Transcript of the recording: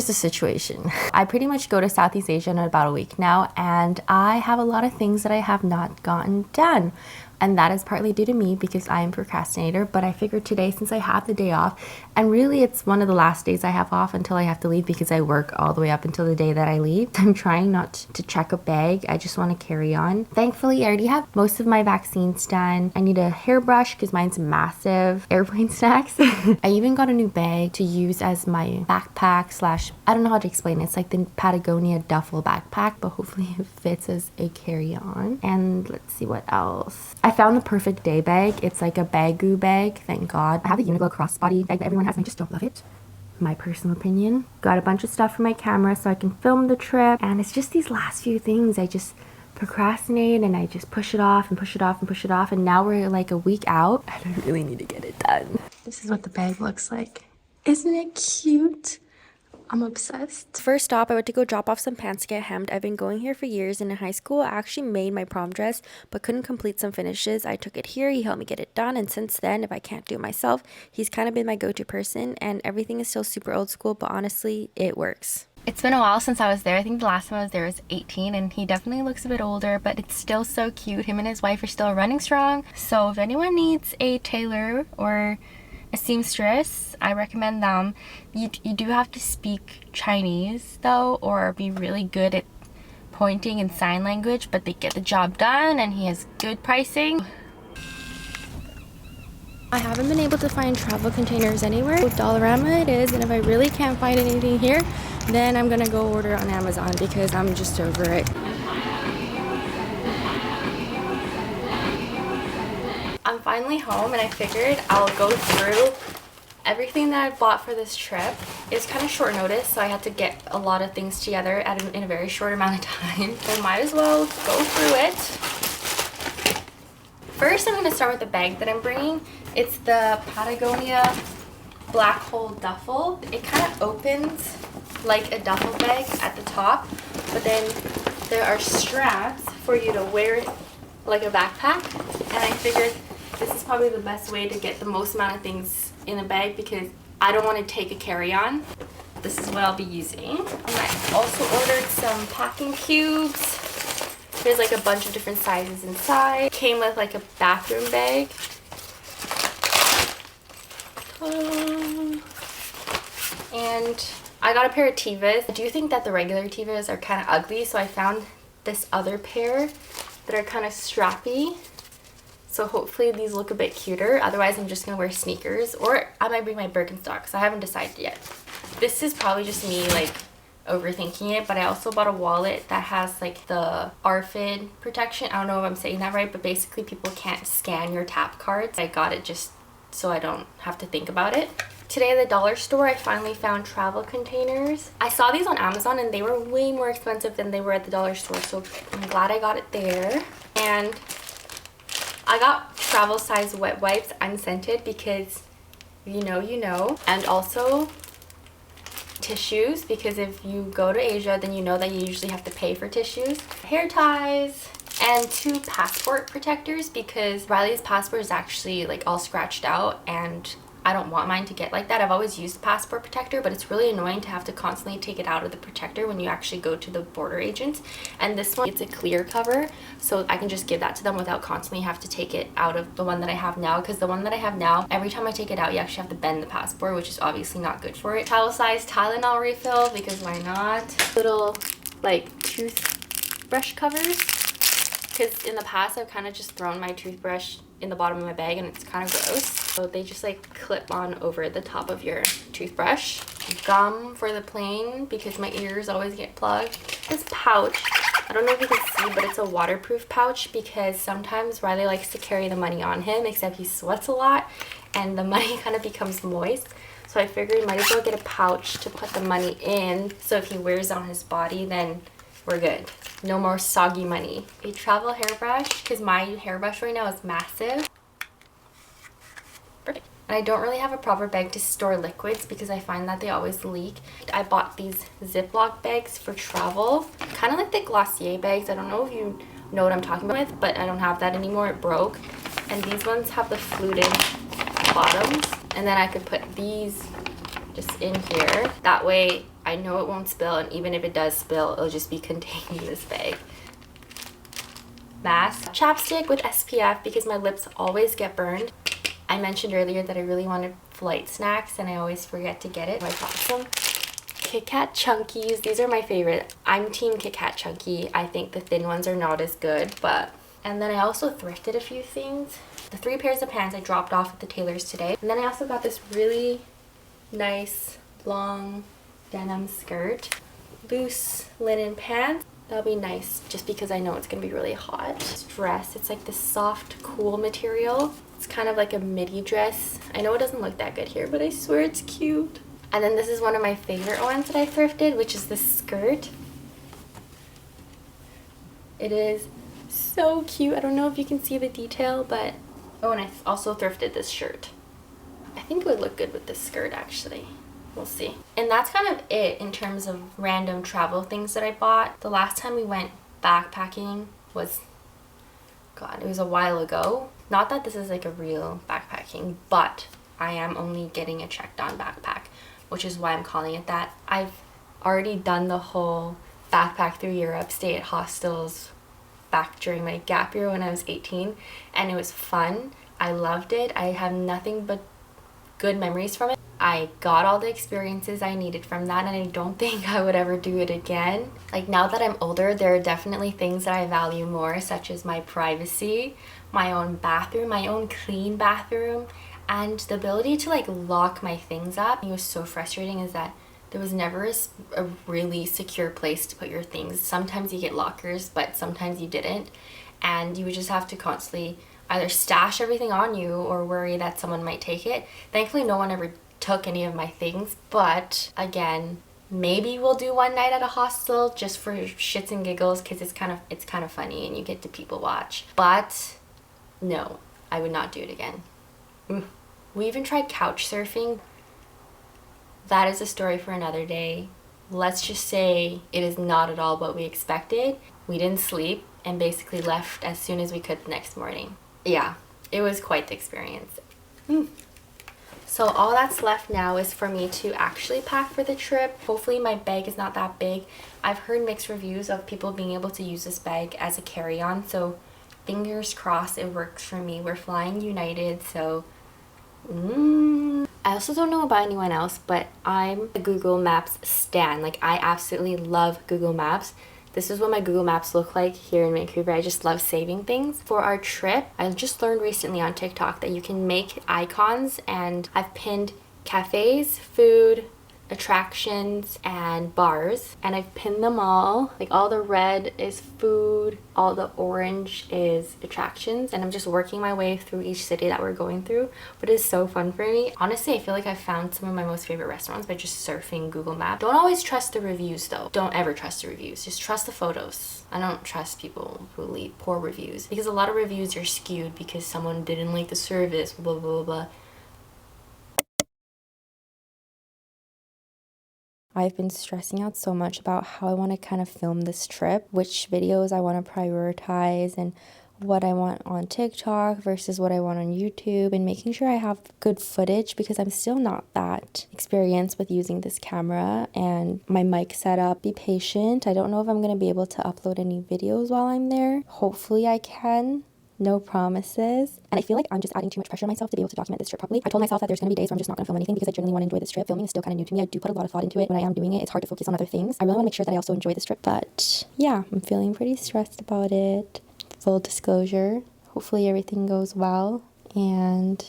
here's the situation. I pretty much go to Southeast Asia in about a week now, and I have a lot of things that I have not gotten done. And that is partly due to me because I am a procrastinator, but I figured today, since I have the day off, and really it's one of the last days I have off until I have to leave because I work all the way up until the day that I leave. I'm trying not to check a bag. I just want to carry on. Thankfully, I already have most of my vaccines done. I need a hairbrush because mine's massive. Airplane snacks. I even got a new bag to use as my backpack slash, I don't know how to explain it. It's like the Patagonia duffel backpack, but hopefully it fits as a carry-on. And let's see what else. I found the perfect day bag. It's like a bagoo bag, thank God. I have the Uniqlo crossbody bag that everyone has and I just don't love it. My personal opinion. Got a bunch of stuff for my camera so I can film the trip. And it's just these last few things. I just procrastinate and I just push it off and push it off and push it off. And now we're like a week out and I really need to get it done. This is what the bag looks like. Isn't it cute? I'm obsessed. First stop, I went to go drop off some pants to get hemmed. I've been going here for years, and in high school I actually made my prom dress but couldn't complete some finishes. I took it here, he helped me get it done, and since then, if I can't do it myself, he's kind of been my go-to person, and everything is still super old school, but honestly, it works. It's been a while since I was there. I think the last time I was there was 18, and he definitely looks a bit older, but it's still so cute. Him and his wife are still running strong, so if anyone needs a tailor or a seamstress, I recommend them. You do have to speak Chinese though, or be really good at pointing and sign language, but they get the job done and he has good pricing. I haven't been able to find travel containers anywhere. Dollarama it is, and if I really can't find anything here, then I'm gonna go order on Amazon because I'm just over it. I'm finally home and I figured I'll go through everything that I bought for this trip. It's kind of short notice, so I had to get a lot of things together in a very short amount of time. So I might as well go through it. First, I'm going to start with the bag that I'm bringing. It's the Patagonia Black Hole Duffel. It kind of opens like a duffel bag at the top, but then there are straps for you to wear it like a backpack, and I figured this is probably the best way to get the most amount of things in a bag because I don't want to take a carry-on. This is what I'll be using. And I also ordered some packing cubes. There's like a bunch of different sizes inside. Came with like a bathroom bag. And I got a pair of Tevas. I do think that the regular Tevas are kind of ugly, so I found this other pair that are kind of strappy. So hopefully these look a bit cuter. Otherwise, I'm just gonna wear sneakers, or I might bring my Birkenstocks. I haven't decided yet. This is probably just me like overthinking it, but I also bought a wallet that has like the RFID protection. I don't know if I'm saying that right, but basically people can't scan your tap cards. I got it just so I don't have to think about it. Today at the dollar store, I finally found travel containers. I saw these on Amazon and they were way more expensive than they were at the dollar store, so I'm glad I got it there. And I got travel size wet wipes unscented because you know, and also tissues, because if you go to Asia, then you know that you usually have to pay for tissues, hair ties, and 2 passport protectors because Riley's passport is actually like all scratched out and I don't want mine to get like that. I've always used the passport protector, but it's really annoying to have to constantly take it out of the protector when you actually go to the border agents. And this one, it's a clear cover, so I can just give that to them without constantly have to take it out of the one that I have now, because the one that I have now, every time I take it out, you actually have to bend the passport, which is obviously not good for it. Travel size Tylenol refill, because why not? Little like toothbrush covers, because in the past I've kind of just thrown my toothbrush in the bottom of my bag and it's kind of gross. So they just like clip on over the top of your toothbrush. Gum for the plane because my ears always get plugged. This pouch, I don't know if you can see, but it's a waterproof pouch because sometimes Riley likes to carry the money on him, except he sweats a lot and the money kind of becomes moist. So I figured I might as well get a pouch to put the money in, so if he wears it on his body, then we're good. No more soggy money. A travel hairbrush, because my hairbrush right now is massive. Perfect. And I don't really have a proper bag to store liquids because I find that they always leak. I bought these Ziploc bags for travel, kind of like the Glossier bags. I don't know if you know what I'm talking about, but I don't have that anymore. It broke. And these ones have the fluted bottoms, and then I could put these just in here. That way I know it won't spill, and even if it does spill, it'll just be contained in this bag. Mask. Chapstick with SPF because my lips always get burned. I mentioned earlier that I really wanted flight snacks and I always forget to get it. I bought some Kit Kat Chunkies. These are my favorite. I'm team Kit Kat Chunky. I think the thin ones are not as good, but... And then I also thrifted a few things. The 3 pairs of pants I dropped off at the tailor's today. And then I also got this really nice long denim skirt. Loose linen pants. That'll be nice just because I know it's gonna be really hot. This dress, it's like this soft, cool material. It's kind of like a midi dress. I know it doesn't look that good here, but I swear it's cute. And then this is one of my favorite ones that I thrifted, which is this skirt. It is so cute. I don't know if you can see the detail, but... Oh, and I also thrifted this shirt. I think it would look good with this skirt, actually. We'll see. And that's kind of it in terms of random travel things that I bought. The last time we went backpacking was... God, it was a while ago. Not that this is like a real backpacking, but I am only getting a checked on backpack, which is why I'm calling it that. I've already done the whole backpack through Europe, stay at hostels back during my gap year when I was 18, and it was fun. I loved it. I have nothing but good memories from it. I got all the experiences I needed from that, and I don't think I would ever do it again. Like, now that I'm older, there are definitely things that I value more, such as my privacy, my own bathroom, my own clean bathroom, and the ability to like lock my things up. It was so frustrating is that there was never a really secure place to put your things. Sometimes you get lockers, but sometimes you didn't, and you would just have to constantly either stash everything on you or worry that someone might take it. Thankfully, no one ever took any of my things, but again, maybe we'll do one night at a hostel just for shits and giggles because it's kind of funny and you get to people watch. But no, I would not do it again. We even tried couch surfing. That is a story for another day. Let's just say it is not at all what we expected. We didn't sleep and basically left as soon as we could the next morning. Yeah, it was quite the experience. So all that's left now is for me to actually pack for the trip. Hopefully my bag is not that big. I've heard mixed reviews of people being able to use this bag as a carry-on, so fingers crossed it works for me. We're flying United, so I also don't know about anyone else, but I'm a Google Maps stan. Like, I absolutely love Google Maps. This is what my Google Maps look like here in Vancouver. I just love saving things. For our trip, I just learned recently on TikTok that you can make icons, and I've pinned cafes, food, attractions, and bars, and I've pinned them all. Like, all the red is food, all the orange is attractions, and I'm just working my way through each city that we're going through, but it's so fun for me. Honestly, I feel like I've found some of my most favorite restaurants by just surfing Google Maps. Don't always trust the reviews though. Don't ever trust the reviews. Just trust the photos. I don't trust people who leave poor reviews because a lot of reviews are skewed because someone didn't like the service, blah blah blah blah. I've been stressing out so much about how I want to kind of film this trip, which videos I want to prioritize, and what I want on TikTok versus what I want on YouTube, and making sure I have good footage because I'm still not that experienced with using this camera and my mic setup. Be patient. I don't know if I'm going to be able to upload any videos while I'm there. Hopefully I can. No promises. And I feel like I'm just adding too much pressure on myself to be able to document this trip properly. I told myself that there's going to be days where I'm just not going to film anything because I genuinely want to enjoy this trip. Filming is still kind of new to me. I do put a lot of thought into it. When I am doing it, it's hard to focus on other things. I really want to make sure that I also enjoy this trip. But yeah, I'm feeling pretty stressed about it. Full disclosure. Hopefully everything goes well. And